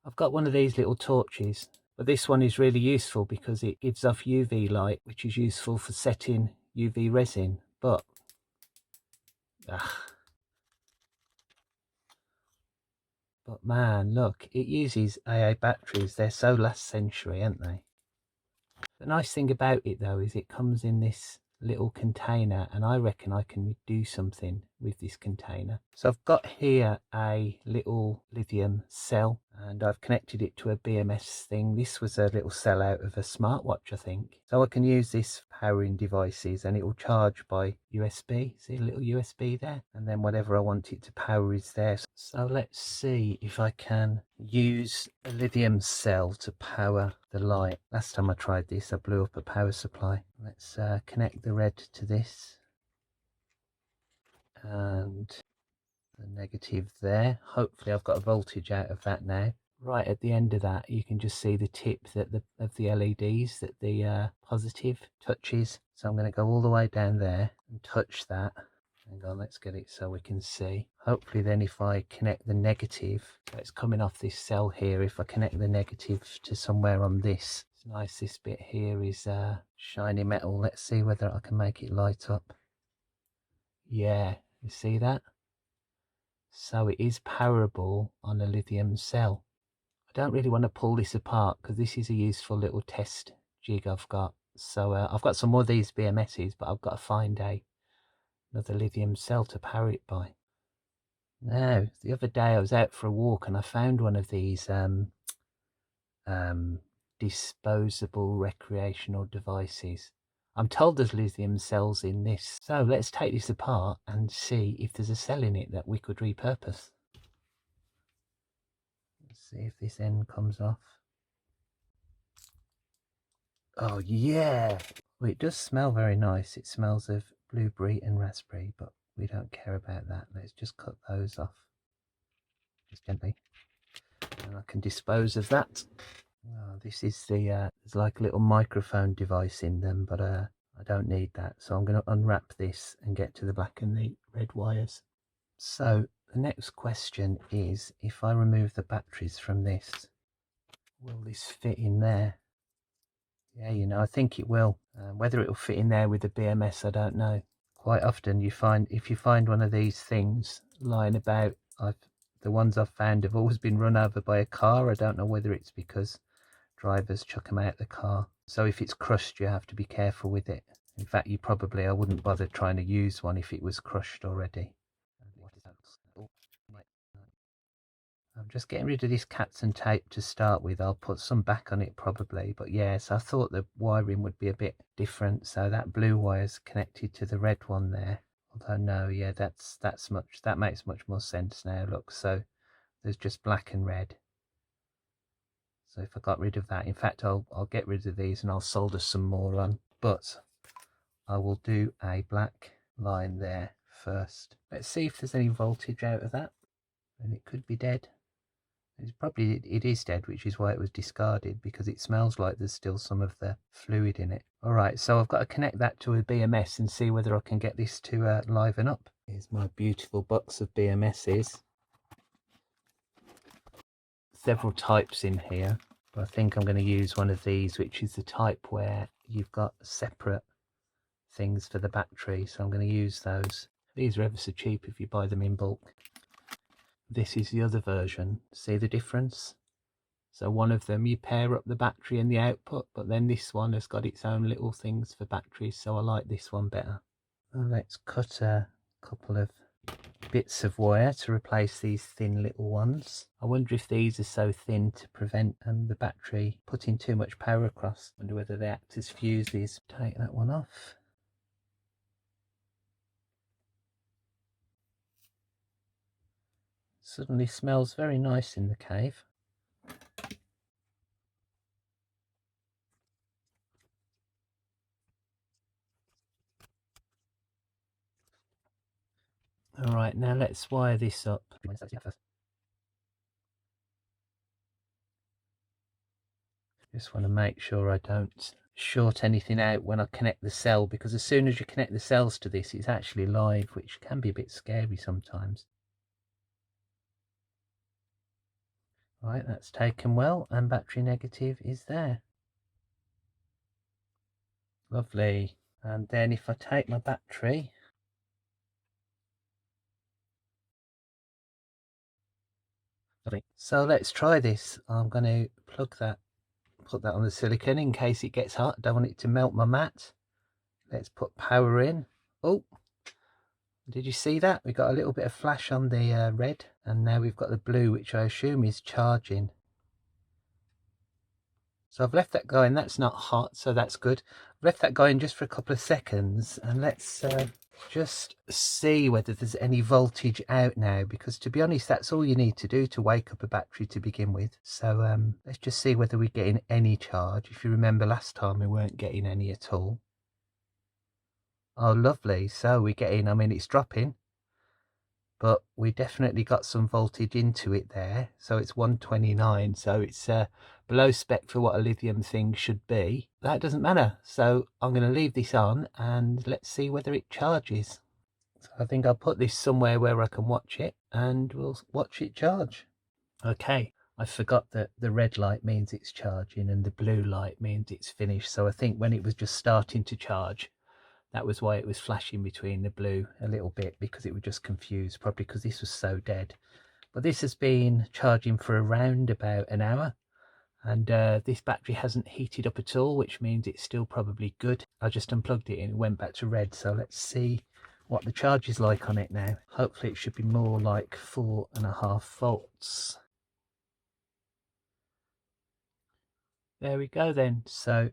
I've got one of these little torches, but this one is really useful because it gives off UV light, which is useful for setting UV resin. But man, look, it uses AA batteries. They're so last century, aren't they? The nice thing about it though is it comes in this little container, and I reckon I can do something with this container. So I've got here a little lithium cell, and I've connected it to a BMS thing. This was a little cell out of a smartwatch, I think. So I can use this powering devices, and it will charge by USB. See a little USB there, and then whatever I want it to power is there. So let's see if I can use a lithium cell to power the light. Last time I tried this, I blew up a power supply. Let's connect the red to this and the negative there. Hopefully I've got a voltage out of that now. Right at the end of that, you can just see the tip that of the LEDs that the positive touches. So I'm going to go all the way down there and touch that. Hang on, let's get it so we can see. Hopefully then if I connect the negative, so it's coming off this cell here, if I connect the negative to somewhere on this, it's nice, this bit here is shiny metal. Let's see whether I can make it light up. Yeah, you see that? So it is powerable on a lithium cell. I don't really want to pull this apart because this is a useful little test jig I've got. So I've got some more of these BMSs, but I've got to find another lithium cell to power it by. Now, the other day I was out for a walk and I found one of these disposable recreational devices. I'm told there's lithium cells in this. So let's take this apart and see if there's a cell in it that we could repurpose. Let's see if this end comes off. Oh yeah! Well, it does smell very nice. It smells of blueberry and raspberry, but we don't care about that. Let's just cut those off. Just gently. And I can dispose of that. Oh, this is the, there's like a little microphone device in them, but I don't need that. So I'm going to unwrap this and get to the black and the red wires. So the next question is, if I remove the batteries from this, will this fit in there? Yeah, you know, I think it will. Whether it will fit in there with the BMS, I don't know. Quite often you find, if you find one of these things lying about, the ones I've found have always been run over by a car. I don't know whether it's because drivers chuck them out the car. So if it's crushed, you have to be careful with it. In fact, I wouldn't bother trying to use one if it was crushed already. I'm just getting rid of this cats and tape to start with. I'll put some back on it probably, but yes, I thought the wiring would be a bit different. So that blue wire's connected to the red one there. Although no, yeah, that makes much more sense now. Look, so there's just black and red. So if I got rid of that, in fact, I'll get rid of these and I'll solder some more on. But I will do a black line there first. Let's see if there's any voltage out of that. And it could be dead. It is dead, which is why it was discarded, because it smells like there's still some of the fluid in it. All right, so I've got to connect that to a BMS and see whether I can get this to liven up. Here's my beautiful box of BMSs. Several types in here, but I think I'm going to use one of these, which is the type where you've got separate things for the battery. So I'm going to use those. These are ever so cheap if you buy them in bulk. This is the other version. See the difference? So one of them you pair up the battery and the output, but then this one has got its own little things for batteries, so I like this one better. Let's cut a couple of bits of wire to replace these thin little ones. I wonder if these are so thin to prevent the battery putting too much power across. I wonder whether they act as fuses. Take that one off. Suddenly smells very nice in the cave. All right, now let's wire this up. Just want to make sure I don't short anything out when I connect the cell, because as soon as you connect the cells to this, it's actually live, which can be a bit scary sometimes. Right, that's taken well, and battery negative is there. Lovely. And then if I take my battery, lovely. So let's try this. I'm going to plug that, put that on the silicone in case it gets hot. I don't want it to melt my mat. Let's put power in. Oh, did you see that? We got a little bit of flash on the red, and now we've got the blue, which I assume is charging. So I've left that going. That's not hot, so that's good. I've left that going just for a couple of seconds, and let's just see whether there's any voltage out now, because to be honest, that's all you need to do to wake up a battery to begin with. So let's just see whether we're getting any charge. If you remember last time, we weren't getting any at all. Oh, lovely. So we're getting, I mean, it's dropping, but we definitely got some voltage into it there. So it's 129, so it's below spec for what a lithium thing should be. That doesn't matter, so I'm going to leave this on and let's see whether it charges. So I think I'll put this somewhere where I can watch it, and we'll watch it charge. Okay, I forgot that the red light means it's charging and the blue light means it's finished. So I think when it was just starting to charge, that was why it was flashing between the blue a little bit, because it was just confused, probably because this was so dead. But this has been charging for around about an hour, and this battery hasn't heated up at all, which means it's still probably good. I just unplugged it and it went back to red. So let's see what the charge is like on it now. Hopefully it should be more like 4.5 volts. There we go then. So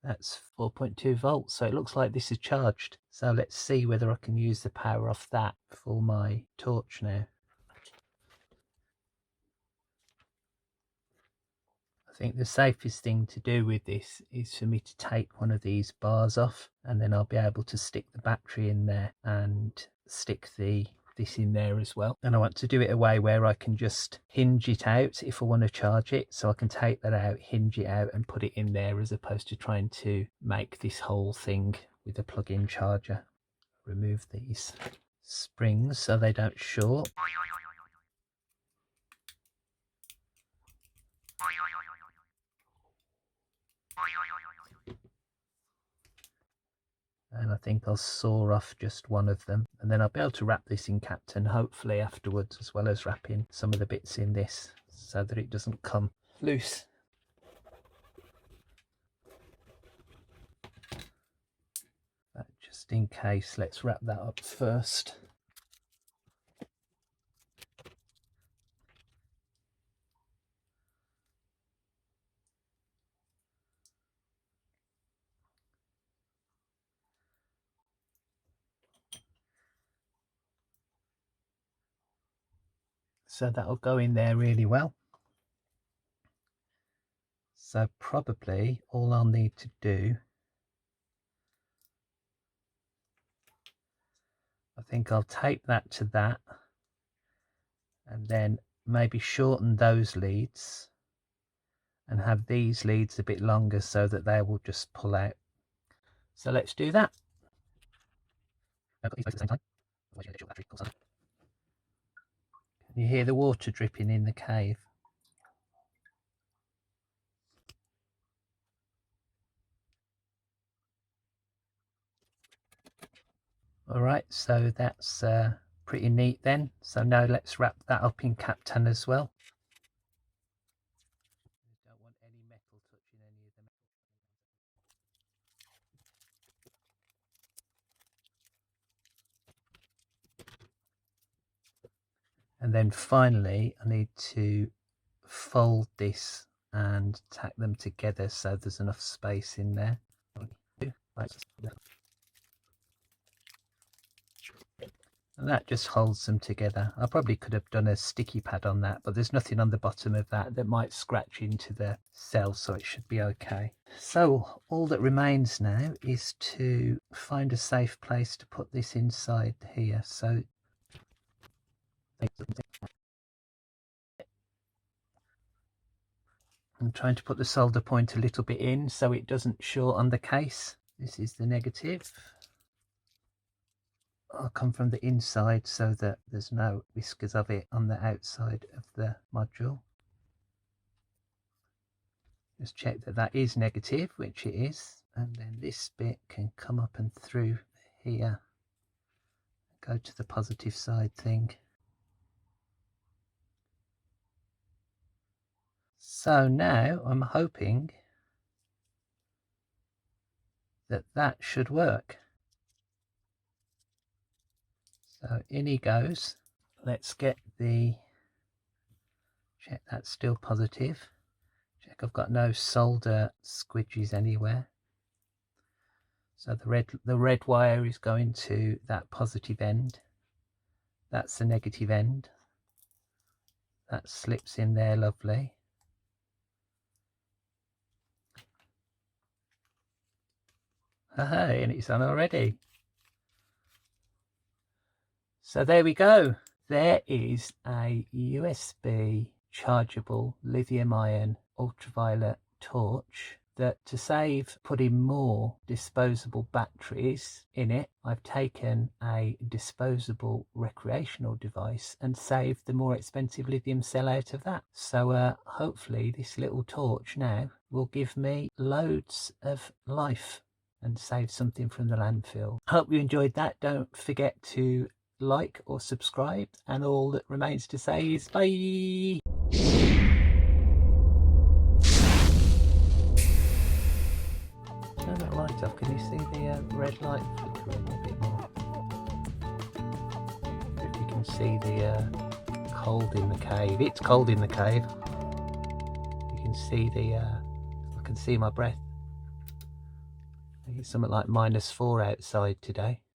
that's 4.2 volts, so it looks like this is charged. So let's see whether I can use the power off that for my torch now. I think the safest thing to do with this is for me to take one of these bars off, and then I'll be able to stick the battery in there and stick this in there as well. And I want to do it a way where I can just hinge it out if I want to charge it, so I can take that out, hinge it out and put it in there, as opposed to trying to make this whole thing with a plug-in charger. Remove these springs so they don't short. And I think I'll saw off just one of them, and then I'll be able to wrap this in Captain hopefully afterwards, as well as wrapping some of the bits in this so that it doesn't come loose. But just in case, let's wrap that up first. So that'll go in there really well. So probably all I'll need to do, I think I'll tape that to that, and then maybe shorten those leads and have these leads a bit longer so that they will just pull out. So let's do that. I've got these both at the same time. Can you hear the water dripping in the cave? Alright, so that's pretty neat then. So now let's wrap that up in Captain as well. Don't want any metal touching any of the metal. And then finally I need to fold this and tack them together so there's enough space in there. And that just holds them together. I probably could have done a sticky pad on that, but there's nothing on the bottom of that that might scratch into the cell, so it should be okay. So all that remains now is to find a safe place to put this inside here. So I'm trying to put the solder point a little bit in so it doesn't short on the case. This is the negative. I'll come from the inside so that there's no whiskers of it on the outside of the module. Just check that that is negative, which it is, and then this bit can come up and through here, go to the positive side thing. So now I'm hoping that that should work. So in he goes. Let's get the, check that's still positive. Check I've got no solder squidges anywhere. So the red wire is going to that positive end. That's the negative end. That slips in there lovely. Hey, and it's on already. So there we go. There is a USB chargeable lithium ion ultraviolet torch that, to save putting more disposable batteries in it, I've taken a disposable recreational device and saved the more expensive lithium cell out of that. So hopefully this little torch now will give me loads of life and save something from the landfill. Hope you enjoyed that. Don't forget to like or subscribe, and all that remains to say is bye. Turn that light off. Can you see the red light flickering a bit more? If you can see the cold in the cave. It's cold in the cave. You can see the I can see my breath. I think it's something like -4 outside today.